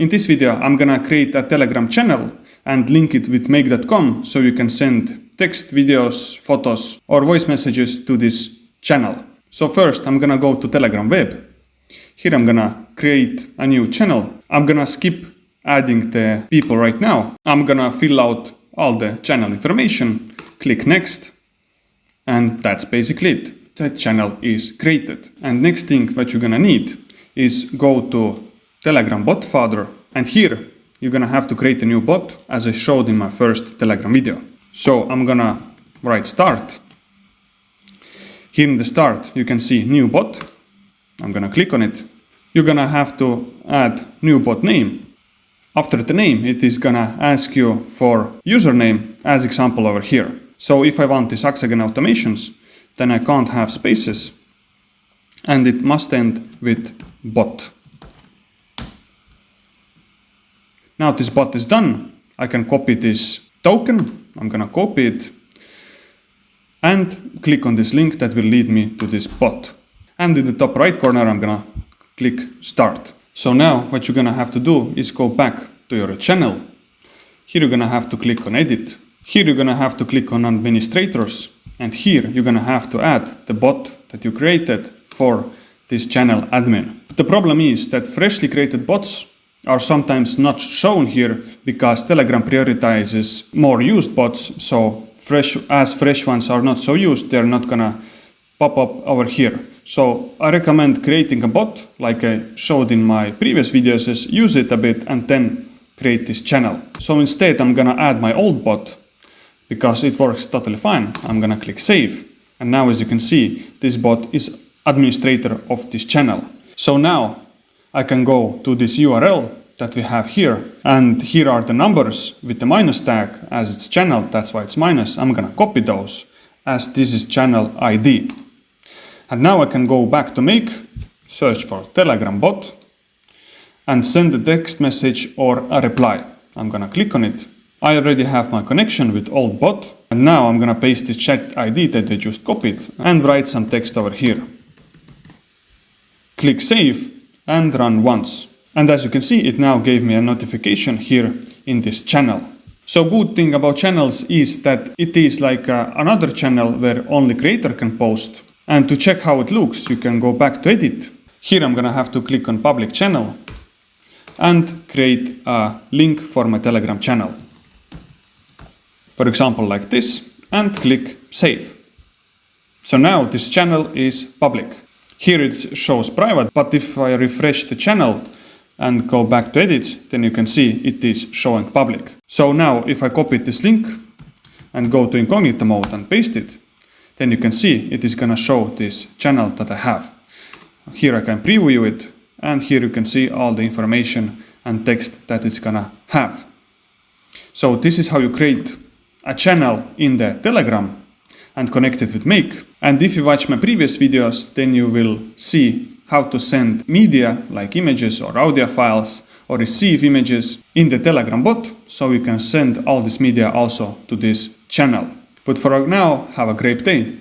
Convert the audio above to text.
In this video, I'm gonna create a Telegram channel and link it with make.com so you can send text, videos, photos or voice messages to this channel. So first, I'm gonna go to Telegram web. Here I'm gonna create a new channel. I'm gonna skip adding the people right now. I'm gonna fill out all the channel information, click next, and that's basically it. The channel is created. And next thing that you're gonna need is go to Telegram BotFather, and here you're gonna have to create a new bot as I showed in my first Telegram video. So I'm gonna write start. Here in the start you can see new bot. I'm gonna click on it. You're gonna have to add new bot name. After the name it is gonna ask you for username as example over here. So if I want this hexagon automations, then I can't have spaces and it must end with bot. Now this bot is done, I can copy this token, I'm gonna copy it and click on this link that will lead me to this bot. And in the top right corner I'm gonna click start. So now what you're gonna have to do is go back to your channel. Here you're gonna have to click on edit. Here you're gonna have to click on administrators. And here you're gonna have to add the bot that you created for this channel admin. The problem is that freshly created bots are sometimes not shown here because Telegram prioritizes more used bots, so fresh ones are not so used, they're not gonna pop up over here. So I recommend creating a bot like I showed in my previous videos, is use it a bit and then create this channel. So instead I'm gonna add my old bot because it works totally fine. I'm gonna click save, and now as you can see this bot is administrator of this channel. So now I can go to this URL that we have here, and here are the numbers with the minus tag as it's channel, that's why it's minus. I'm gonna copy those as this is channel ID. And now I can go back to make, search for Telegram bot and send a text message or a reply. I'm gonna click on it. I already have my connection with old bot, and now I'm gonna paste this chat ID that I just copied and write some text over here. Click save and run once. And as you can see, it now gave me a notification here in this channel. So good thing about channels is that it is like another channel where only creator can post. And to check how it looks, you can go back to edit. Here I'm gonna have to click on public channel and create a link for my Telegram channel. For example, like this, and click save. So now this channel is public. Here it shows private, but if I refresh the channel and go back to edits, then you can see it is showing public. So now if I copy this link and go to incognito mode and paste it, then you can see it is gonna show this channel that I have. Here I can preview it, and here you can see all the information and text that it's gonna have. So this is how you create a channel in the Telegram and connect it with Make. And if you watch my previous videos, then you will see how to send media like images or audio files or receive images in the Telegram bot, so you can send all this media also to this channel. But for now, have a great day.